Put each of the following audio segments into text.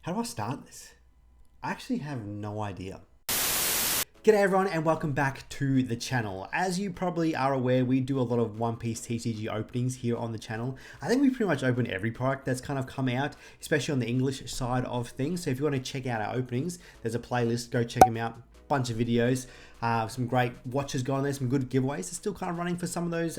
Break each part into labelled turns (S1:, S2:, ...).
S1: How do I start this? I actually have no idea. G'day everyone and welcome back to the channel. As you probably are aware, we do a lot of One Piece TCG openings here on the channel. I think we pretty much open every product that's kind of come out, especially on the English side of things. So if you want to check out our openings, there's a playlist, go check them out. Bunch of videos, some great watches going there, some good giveaways. It's still kind of running for some of those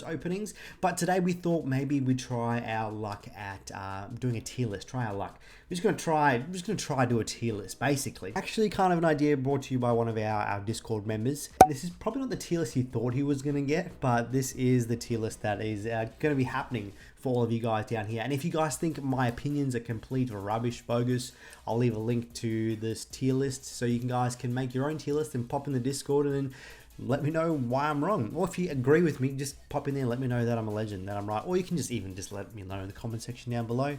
S1: openings. But today we thought maybe we'd try our luck at doing a tier list. Try our luck. We're just gonna try do a tier list, basically. Actually, kind of an idea brought to you by one of our Discord members. This is probably not the tier list he thought he was gonna get, but this is the tier list that is gonna be happening for all of you guys down here. And if you guys think my opinions are complete rubbish, bogus, I'll leave a link to this tier list so you guys can make your own tier list and pop in the Discord and then let me know why I'm wrong. Or if you agree with me, just pop in there and let me know that I'm a legend, that I'm right. Or you can just let me know in the comment section down below.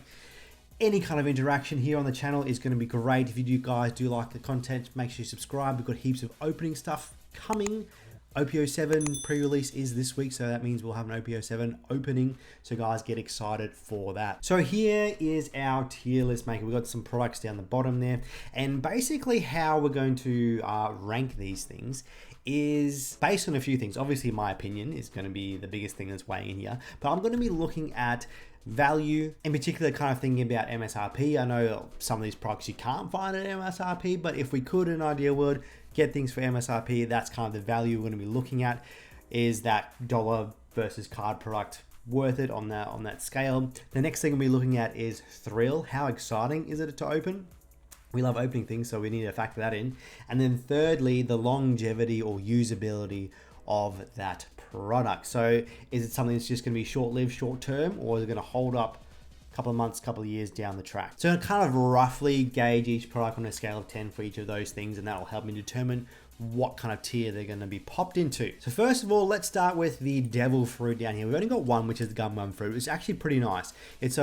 S1: Any kind of interaction here on the channel is going to be great. If you guys do like the content, make sure you subscribe. We've got heaps of opening stuff coming. OPO 7 pre-release is this week, so that means we'll have an OPO 7 opening. So guys, get excited for that. So here is our tier list maker. We've got some products down the bottom there. And basically how we're going to rank these things is based on a few things. Obviously, my opinion is going to be the biggest thing that's weighing in here. But I'm going to be looking at value, in particular kind of thinking about MSRP. I know some of these products you can't find at MSRP, but if we could in an ideal world get things for MSRP, that's kind of the value we're going to be looking at. Is that dollar versus card product worth it on that scale? The next thing we'll be looking at is thrill. How exciting is it to open? We love opening things, so we need to factor that in. And then thirdly, the longevity or usability of that product. So is it something that's just going to be short-lived, short-term, or is it going to hold up a couple of months, couple of years down the track? So I kind of roughly gauge each product on a scale of 10 for each of those things, and that will help me determine what kind of tier they're going to be popped into. So first of all, let's start with the devil fruit down here. We've only got one, which is the gum fruit. It's actually pretty nice. It's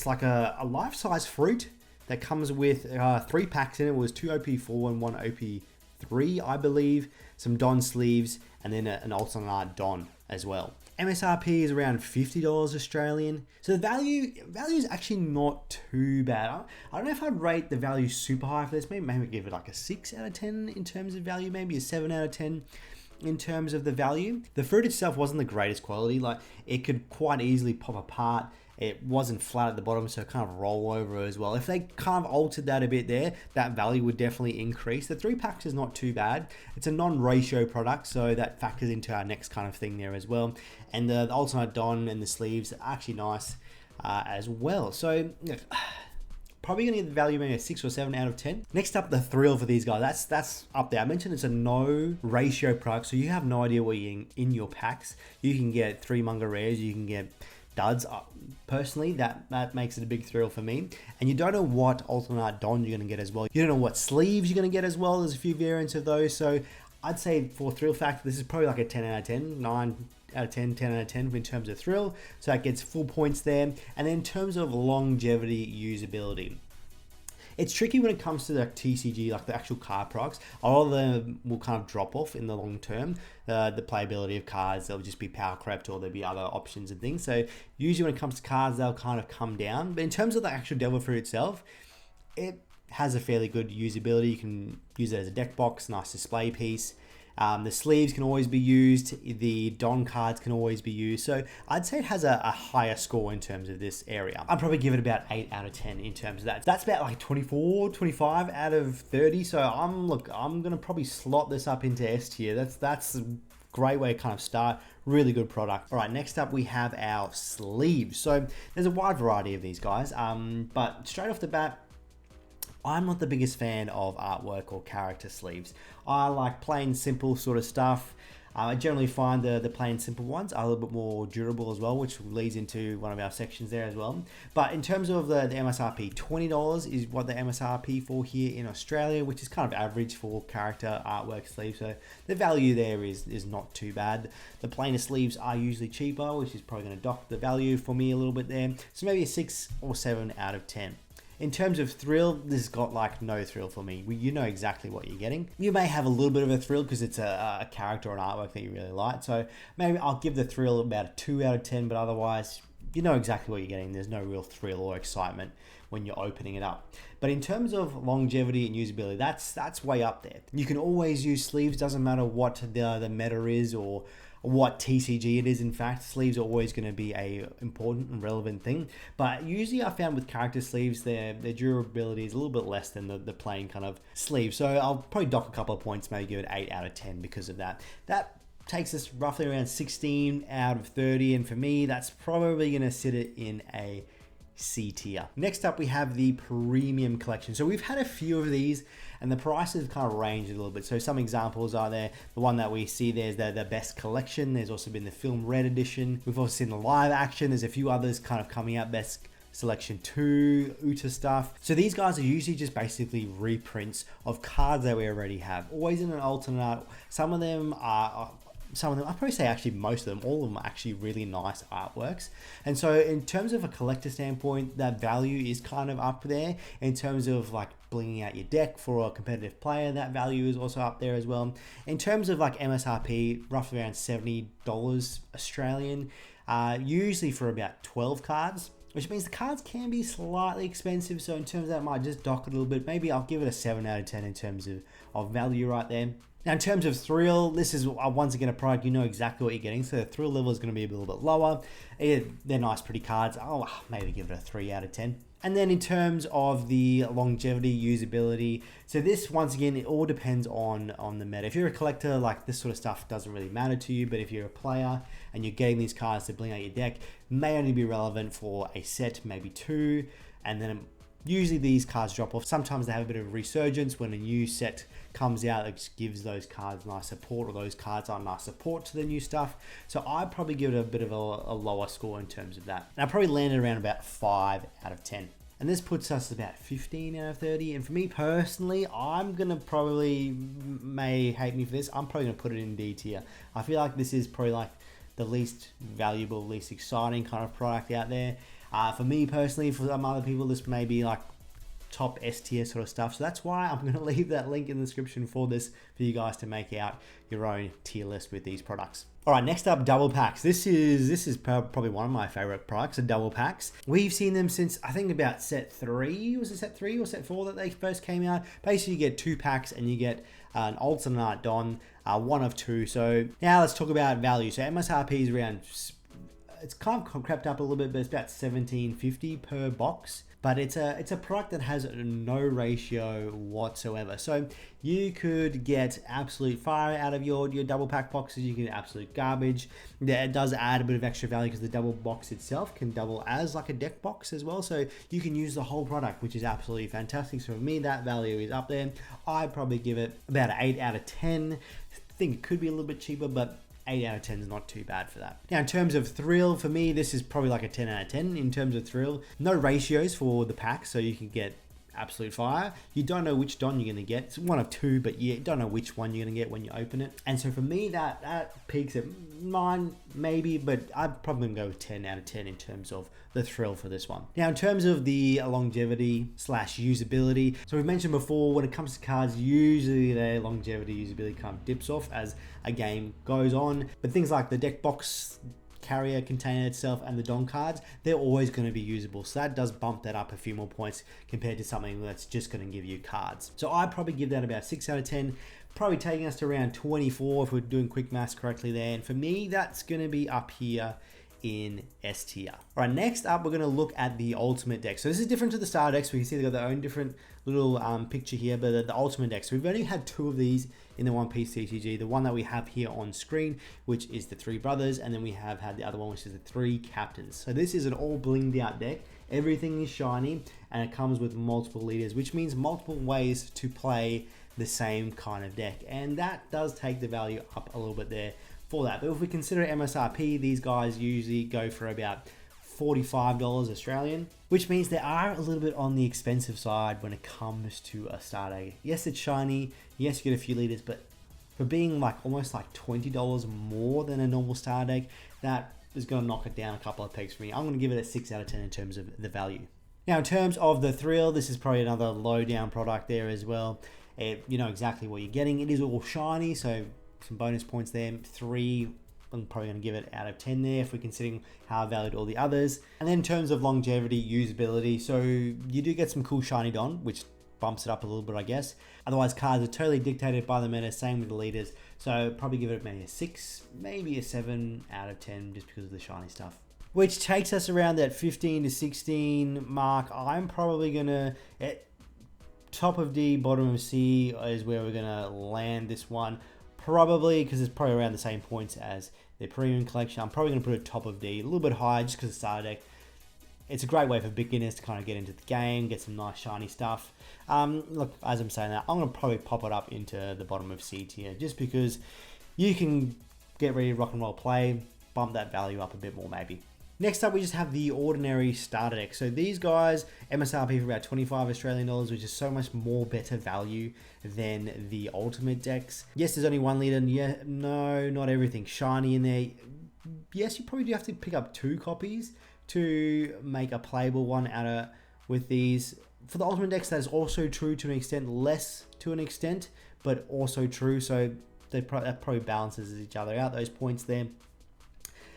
S1: like a life-size fruit that comes with 3 packs in it. It was 2 OP4 and 1 OP3, I believe. Some Don sleeves, and then an alternate art Don as well. MSRP is around $50 Australian. So the value is actually not too bad. I don't know if I'd rate the value super high for this. Maybe give it like a 6 out of 10 in terms of value, maybe a 7 out of 10 in terms of the value. The fruit itself wasn't the greatest quality. Like, it could quite easily pop apart. It wasn't flat at the bottom, so it kind of roll over as well. If they kind of altered that a bit there, that value would definitely increase. The 3 packs is not too bad. It's a non-ratio product, so that factors into our next kind of thing there as well. And the alternate Don and the sleeves are actually nice as well. So probably gonna get the value maybe a 6 or 7 out of 10. Next up, the thrill for these guys. That's up there. I mentioned it's a no ratio product, so you have no idea what you're getting in your packs. You can get 3 manga rares, you can get duds. Personally, that makes it a big thrill for me. And you don't know what alternate Don you're going to get as well. You don't know what sleeves you're going to get as well. There's a few variants of those. So I'd say for thrill factor, this is probably like a 10 out of 10, 9 out of 10, 10 out of 10 in terms of thrill. So that gets full points there. And then in terms of longevity, usability, it's tricky when it comes to the TCG, like the actual card products. A lot of them will kind of drop off in the long term. The playability of cards, they'll just be power crept, or there'll be other options and things. So usually when it comes to cards, they'll kind of come down. But in terms of the actual devil fruit itself, it has a fairly good usability. You can use it as a deck box, nice display piece. The sleeves can always be used. The Don cards can always be used. So I'd say it has a higher score in terms of this area. I'd probably give it about 8 out of 10 in terms of that. That's about like 24, 25 out of 30. So I'm going to probably slot this up into S tier. That's a great way to kind of start. Really good product. All right, next up we have our sleeves. So there's a wide variety of these guys. But straight off the bat, I'm not the biggest fan of artwork or character sleeves. I like plain, simple sort of stuff. I generally find the plain, simple ones are a little bit more durable as well, which leads into one of our sections there as well. But in terms of the MSRP, $20 is what the MSRP for here in Australia, which is kind of average for character artwork sleeves. So the value there is not too bad. The plainer sleeves are usually cheaper, which is probably going to dock the value for me a little bit there. So maybe a 6 or 7 out of 10. In terms of thrill, this has got like no thrill for me. You know exactly what you're getting. You may have a little bit of a thrill because it's a character or an artwork that you really like. So maybe I'll give the thrill about a 2 out of 10, but otherwise, you know exactly what you're getting. There's no real thrill or excitement when you're opening it up. But in terms of longevity and usability, that's way up there. You can always use sleeves, doesn't matter what the meta is or what TCG it is. In fact, sleeves are always going to be a important and relevant thing, but usually I found with character sleeves their durability is a little bit less than the plain kind of sleeve. So I'll probably dock a couple of points, maybe give it 8 out of 10 because of that. That takes us roughly around 16 out of 30, and for me that's probably going to sit it in a C tier. Next up we have the premium collection. So we've had a few of these and the prices kind of range a little bit. So some examples are there. The one that we see there's the best collection. There's also been the film red edition. We've also seen the live action. There's a few others kind of coming out. Best Selection 2, UTA stuff. So these guys are usually just basically reprints of cards that we already have. Always in an alternate art. Some of them, I'd probably say actually most of them, all of them are actually really nice artworks. And so in terms of a collector standpoint, that value is kind of up there. In terms of like blinging out your deck for a competitive player, that value is also up there as well. In terms of like MSRP, roughly around $70 Australian, usually for about 12 cards, which means the cards can be slightly expensive. So in terms of that, I might just dock it a little bit. Maybe I'll give it a 7 out of 10 in terms of value right there. Now, in terms of thrill, this is once again a product you know exactly what you're getting. So the thrill level is going to be a little bit lower. They're nice, pretty cards. I'll maybe give it a 3 out of 10. And then in terms of the longevity, usability, so this, once again, it all depends on the meta. If you're a collector, like this sort of stuff doesn't really matter to you, but if you're a player and you're getting these cards to bling out your deck, may only be relevant for a set, maybe 2, and then usually these cards drop off. Sometimes they have a bit of a resurgence when a new set comes out that just gives those cards nice support, or those cards are nice support to the new stuff. So I'd probably give it a bit of a lower score in terms of that. And I probably landed around about 5 out of 10. And this puts us about 15 out of 30. And for me personally, I'm going to probably, may hate me for this, I'm probably going to put it in D tier. I feel like this is probably like the least valuable, least exciting kind of product out there. For me personally, for some other people, this may be like top S tier sort of stuff. So that's why I'm going to leave that link in the description for this for you guys to make out your own tier list with these products. All right, next up, double packs. This is probably one of my favorite products, double packs. We've seen them since I think about set 3. Was it set 3 or set 4 that they first came out? Basically, you get 2 packs and you get an alternate art Don, one of 2. So now let's talk about value. So MSRP is around, it's kind of crept up a little bit, but it's about $17.50 per box. But it's a product that has no ratio whatsoever. So you could get absolute fire out of your double pack boxes. You can get absolute garbage. It does add a bit of extra value because the double box itself can double as like a deck box as well. So you can use the whole product, which is absolutely fantastic. So for me, that value is up there. I'd probably give it about an 8 out of 10. I think it could be a little bit cheaper, but 8 out of 10 is not too bad for that. Now, in terms of thrill, for me, this is probably like a 10 out of 10 in terms of thrill. No ratios for the packs, so you can get absolute fire. You don't know which Don you're going to get. It's one of 2, but you don't know which one you're going to get when you open it. And so for me, that peaks at 9, maybe, but I'd probably go with 10 out of 10 in terms of the thrill for this one. Now, in terms of the longevity / usability, so we've mentioned before, when it comes to cards, usually their longevity, usability kind of dips off as a game goes on. But things like the deck box carrier container itself and the Don cards, they're always going to be usable. So that does bump that up a few more points compared to something that's just going to give you cards. So I'd probably give that about 6 out of 10, probably taking us to around 24 if we're doing quick maths correctly there. And for me, that's going to be up here in S tier. All right, next up, we're going to look at the ultimate deck. So this is different to the starter decks. We can see they've got their own different little picture here, but the ultimate deck. So we've only had 2 of these in the One Piece TCG. The one that we have here on screen, which is the 3 brothers, and then we have had the other one, which is the 3 captains. So this is an all blinged out deck. Everything is shiny, and it comes with multiple leaders, which means multiple ways to play the same kind of deck. And that does take the value up a little bit there for that. But if we consider MSRP, these guys usually go for about $45 Australian, which means they are a little bit on the expensive side when it comes to a starter. Yes, it's shiny. Yes, you get a few leaders, but for being like almost like $20 more than a normal starter deck, that is going to knock it down a couple of pegs for me. I'm going to give it a 6 out of 10 in terms of the value. Now, in terms of the thrill, this is probably another low down product there as well. You know exactly what you're getting. It is all shiny, so some bonus points there. 3 I'm probably going to give it out of 10 there if we're considering how I valued all the others. And then in terms of longevity, usability, so you do get some cool shiny Don, which bumps it up a little bit, I guess. Otherwise, cards are totally dictated by the meta, same with the leaders. So probably give it maybe a 6, maybe a 7 out of 10 just because of the shiny stuff. Which takes us around that 15 to 16 mark. I'm probably going to, at top of D, bottom of C is where we're going to land this one. Probably because it's probably around the same points as their premium collection. I'm probably going to put it top of D, a little bit higher just because of starter deck. It's a great way for beginners to kind of get into the game, get some nice shiny stuff. Look, as I'm saying that, I'm going to probably pop it up into the bottom of C tier just because you can get ready to rock and roll play, bump that value up a bit more maybe. Next up, we just have the ordinary starter deck. So these guys, MSRP for about 25 Australian dollars, which is so much more better value than the ultimate decks. Yes, there's only 1 leader, and yeah, no, not everything shiny in there. Yes, you probably do have to pick up 2 copies to make a playable one out of with these. For the ultimate decks, that is also true to an extent, less to an extent, but also true. So that probably balances each other out, those points there.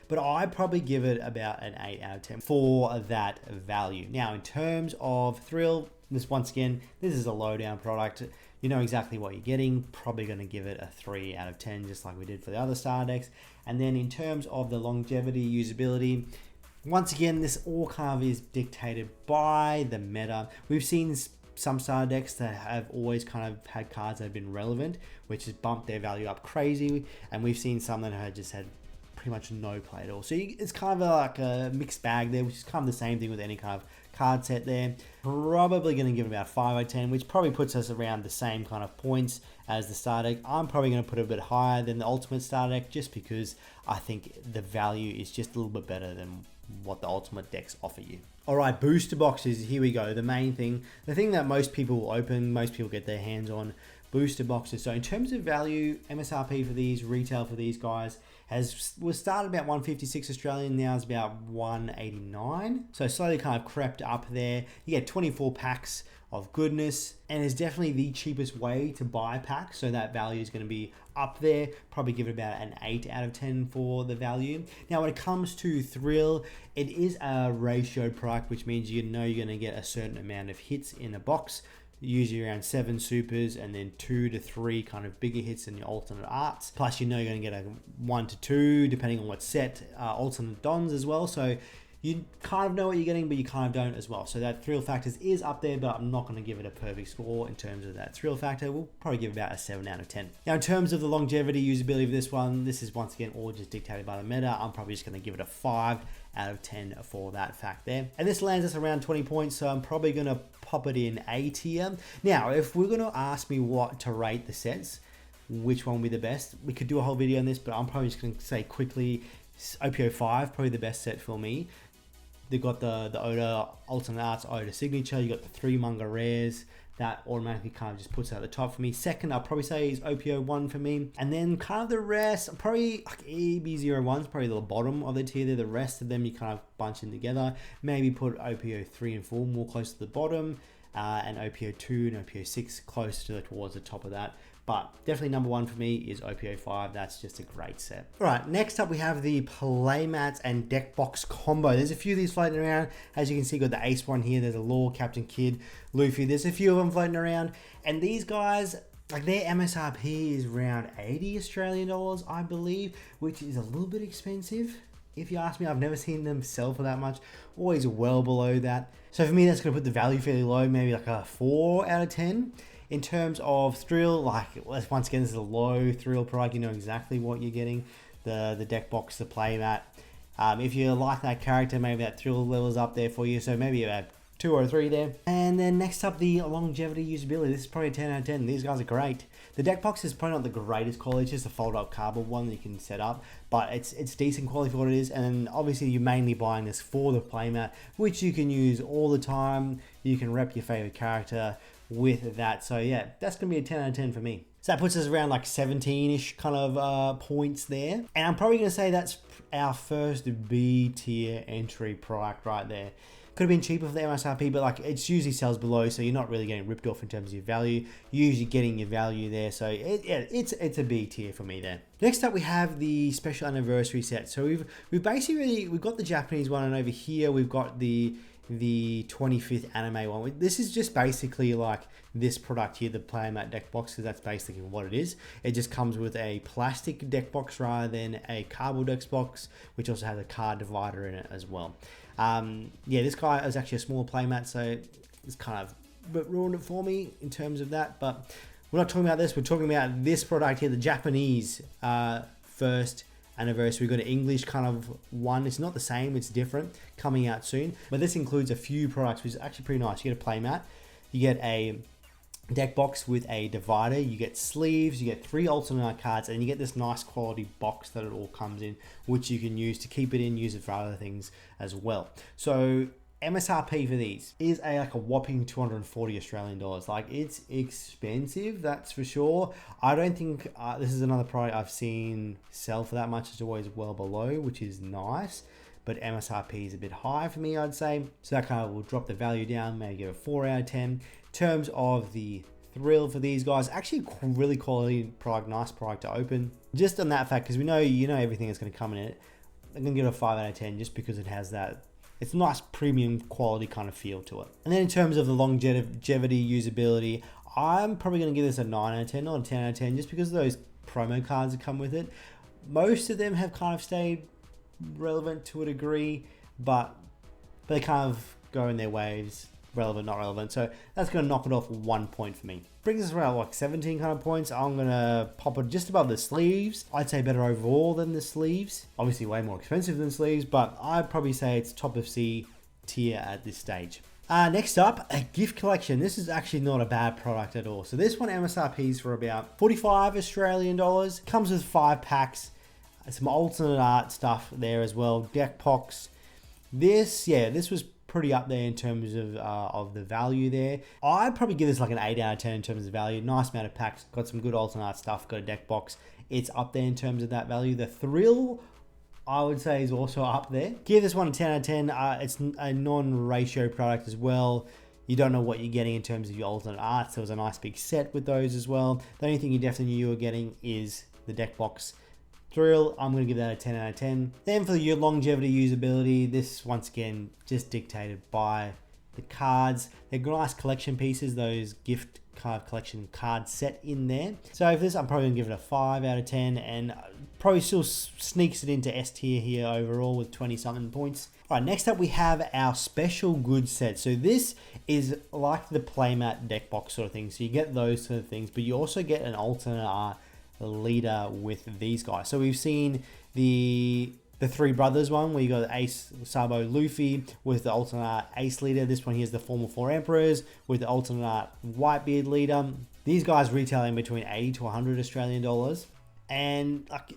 S1: But I probably give it about an 8 out of 10 for that value. Now, in terms of thrill, once again, this is a lowdown product. You know exactly what you're getting. Probably going to give it a 3 out of 10, just like we did for the other star decks. And then in terms of the longevity, usability, once again, this all kind of is dictated by the meta. We've seen some star decks that have always kind of had cards that have been relevant, which has bumped their value up crazy. And we've seen some that have just had pretty much no play at all. So it's kind of like a mixed bag there, which is kind of the same thing with any kind of card set there. Probably going to give it about 5 out of 10, which probably puts us around the same kind of points as the star deck. I'm probably going to put it a bit higher than the ultimate star deck just because I think the value is just a little bit better than what the ultimate decks offer you. All right, booster boxes, here we go. The main thing, the thing that most people open, most people get their hands on, booster boxes. So in terms of value, MSRP for these, retail for these guys, was started about 156 Australian, now is about 189. So slowly kind of crept up there. You get 24 packs of goodness, and it's definitely the cheapest way to buy packs, so that value is going to be up there. Probably give it about an 8 out of 10 for the value. Now when it comes to thrill, it is a ratio product, which means you know you're going to get a certain amount of hits in a box, usually around 7 supers and then 2 to 3 kind of bigger hits in your alternate arts. Plus, you know you're going to get a 1 to 2, depending on what set, alternate dons as well. So you kind of know what you're getting, but you kind of don't as well. So that thrill factors is up there, but I'm not going to give it a perfect score in terms of that thrill factor. We'll probably give about a 7 out of 10. Now, in terms of the longevity, usability of this one, this is once again all just dictated by the meta. I'm probably just going to give it a 5 out of 10 for that fact there. And this lands us around 20 points, so I'm probably going to pop it in A tier. Now, if we're going to ask me what to rate the sets, which one would be the best, we could do a whole video on this, but I'm probably just going to say quickly, OPO 5, probably the best set for me. They've got the Oda Alternate Arts, Oda Signature, you got the 3 manga rares, that automatically kind of just puts it at the top for me. Second, I'll probably say is OPO 1 for me. And then kind of the rest, probably like EB01 is probably the bottom of the tier there. The rest of them you kind of bunch in together. Maybe put OPO 3 and 4 more close to the bottom, and OPO 2 and OPO 6 close to towards the top of that. But definitely number 1 for me is OPO 5. That's just a great set. All right, next up we have the playmats and deck box combo. There's a few of these floating around. As you can see, got the Ace one here. There's a Law, Captain Kidd, Luffy. There's a few of them floating around. And these guys, like their MSRP is around 80 Australian dollars, I believe, which is a little bit expensive. If you ask me, I've never seen them sell for that much. Always well below that. So for me, that's going to put the value fairly low, maybe like a 4 out of 10. In terms of thrill, like once again, this is a low thrill product. You know exactly what you're getting. The deck box, the playmat. If you like that character, maybe that thrill level is up there for you. So maybe about 2 or 3 there. And then next up, the longevity usability. This is probably a 10 out of 10. These guys are great. The deck box is probably not the greatest quality. It's just a fold-up cardboard one that you can set up. But it's decent quality for what it is. And obviously, you're mainly buying this for the playmat, which you can use all the time. You can rep your favorite character with that. So yeah, that's gonna be a 10 out of 10 for me. So that puts us around like 17-ish kind of points there. And I'm probably gonna say that's our first B tier entry product right there. Could have been cheaper for the MSRP, but like it usually sells below, so you're not really getting ripped off in terms of your value. You're usually getting your value there, so it's a B tier for me there. Next up, we have the special anniversary set. So we've got the Japanese one, and over here we've got the 25th anime one. This is just basically like this product here, the playmat deck box, because that's basically what it is. It just comes with a plastic deck box rather than a cardboard deck box, which also has a card divider in it as well. Yeah, this guy is actually a smaller playmat, so it's kind of ruined it for me in terms of that. But we're not talking about this. We're talking about this product here, the Japanese first anniversary. We've got an English kind of one. It's not the same, it's different, coming out soon. But this includes a few products, which is actually pretty nice. You get a playmat, you get a deck box with a divider, you get sleeves, you get 3 alternate art cards, and you get this nice quality box that it all comes in, which you can use to keep it in, use it for other things as well. So MSRP for these is like a whopping 240 Australian dollars. Like, it's expensive, that's for sure. I don't think this is another product I've seen sell for that much. It's always well below, which is nice, but MSRP is a bit high for me, I'd say. So that kind of will drop the value down, maybe give it a 4 out of 10. In terms of the thrill for these guys, actually really quality product, nice product to open. Just on that fact, because we know everything that's going to come in it, I'm going to give it a 5 out of 10 just because it has that. It's a nice premium quality kind of feel to it. And then in terms of the longevity, usability, I'm probably going to give this a 9 out of 10, not a 10 out of 10, just because of those promo cards that come with it. Most of them have kind of stayed relevant to a degree, but they kind of go in their waves. Relevant, not relevant. So that's going to knock it off 1 point for me. Brings us around like 17 kind of points. I'm going to pop it just above the sleeves. I'd say better overall than the sleeves. Obviously way more expensive than sleeves, but I'd probably say it's top of C tier at this stage. Next up, a gift collection. This is actually not a bad product at all. So this one MSRP is for about 45 Australian dollars. Comes with 5 packs. Some alternate art stuff there as well. Deck box. This was pretty up there in terms of the value there. I'd probably give this like an 8 out of 10 in terms of value. Nice amount of packs, got some good alternate art stuff, got a deck box. It's up there in terms of that value. The thrill, I would say, is also up there. Give this one a 10 out of 10. It's a non-ratio product as well. You don't know what you're getting in terms of your alternate arts. There was a nice big set with those as well. The only thing you definitely knew you were getting is the deck box. Thrill, I'm going to give that a 10 out of 10. Then for your longevity usability, this once again just dictated by the cards. They're nice collection pieces, those gift card collection card set in there. So for this, I'm probably going to give it a 5 out of 10, and probably still sneaks it into S tier here overall with 20 something points. All right, next up we have our special goods set. So this is like the playmat deck box sort of thing. So you get those sort of things, but you also get an alternate art leader with these guys. So we've seen the Three Brothers one where you got Ace, Sabo, Luffy with the alternate art Ace leader. This one here is the former 4 Emperors with the alternate art Whitebeard leader. These guys retailing between 80 to 100 Australian dollars, and like,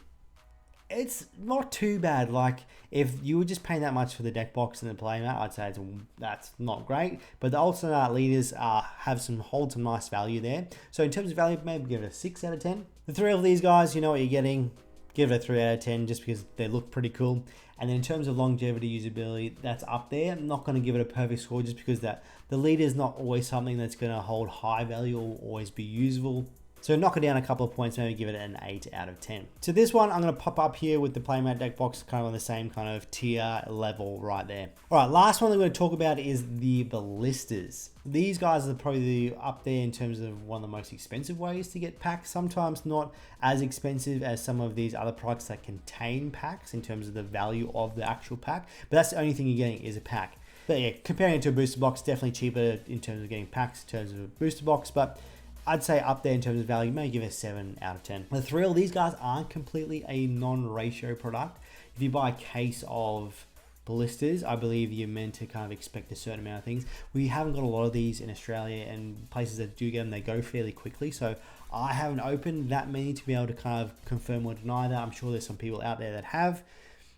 S1: it's not too bad. Like, if you were just paying that much for the deck box and the playmat, I'd say that's not great. But the alternate art leaders hold some nice value there. So in terms of value, maybe give it a 6 out of 10. The 3 of these guys, you know what you're getting. Give it a 3 out of 10 just because they look pretty cool. And then in terms of longevity usability, that's up there. I'm not going to give it a perfect score just because the leader is not always something that's going to hold high value or always be usable. So knock it down a couple of points, maybe give it an 8 out of 10. So this one, I'm going to pop up here with the playmat deck box, kind of on the same kind of tier level right there. All right, last one that we're going to talk about is the ballistas. These guys are probably up there in terms of one of the most expensive ways to get packs. Sometimes not as expensive as some of these other products that contain packs in terms of the value of the actual pack. But that's the only thing you're getting is a pack. But yeah, comparing it to a booster box, definitely cheaper in terms of getting packs in terms of a booster box. But I'd say up there in terms of value, maybe give it a 7 out of 10. The thrill, these guys aren't completely a non-ratio product. If you buy a case of ballistas, I believe you're meant to kind of expect a certain amount of things. We haven't got a lot of these in Australia, and places that do get them, they go fairly quickly. So I haven't opened that many to be able to kind of confirm or deny that. I'm sure there's some people out there that have.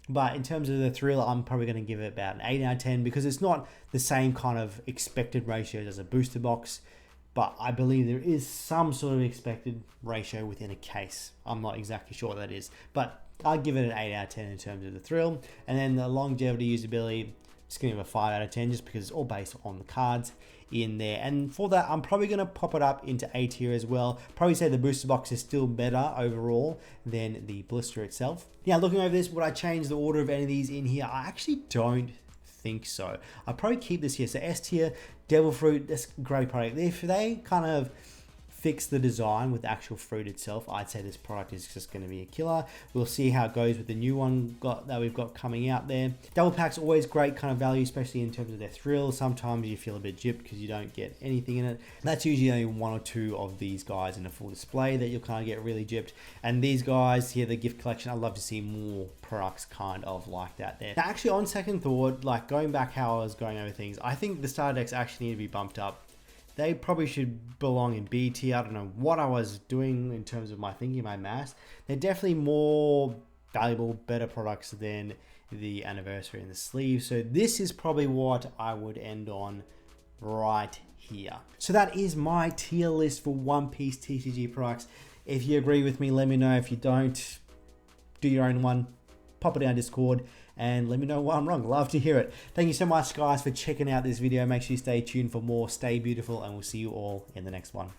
S1: But in terms of the thrill, I'm probably going to give it about an 8 out of 10 because it's not the same kind of expected ratios as a booster box. But I believe there is some sort of expected ratio within a case. I'm not exactly sure what that is, but I'll give it an 8 out of 10 in terms of the thrill. And then the longevity usability, just gonna give it a 5 out of 10 just because it's all based on the cards in there. And for that, I'm probably gonna pop it up into A tier as well. Probably say the booster box is still better overall than the blister itself. Now, looking over this, would I change the order of any of these in here? I actually don't think so. I'll probably keep this here. So S tier, Devil Fruit, that's a great product. If they kind of fix the design with the actual fruit itself, I'd say this product is just going to be a killer. We'll see how it goes with the new one that we've got coming out there. Double packs always great kind of value, especially in terms of their thrill. Sometimes you feel a bit gypped because you don't get anything in it. That's usually only 1 or 2 of these guys in a full display that you'll kind of get really gypped. And these guys here, the gift collection, I'd love to see more products kind of like that there. Now, actually, on second thought, like going back how I was going over things, I think the starter decks actually need to be bumped up. They probably should belong in B tier. I don't know what I was doing in terms of my thinking, my maths. They're definitely more valuable, better products than the anniversary and the sleeve. So this is probably what I would end on right here. So that is my tier list for One Piece TCG products. If you agree with me, let me know. If you don't, do your own one. Pop it down Discord and let me know why I'm wrong. Love to hear it. Thank you so much, guys, for checking out this video. Make sure you stay tuned for more. Stay beautiful, and we'll see you all in the next one.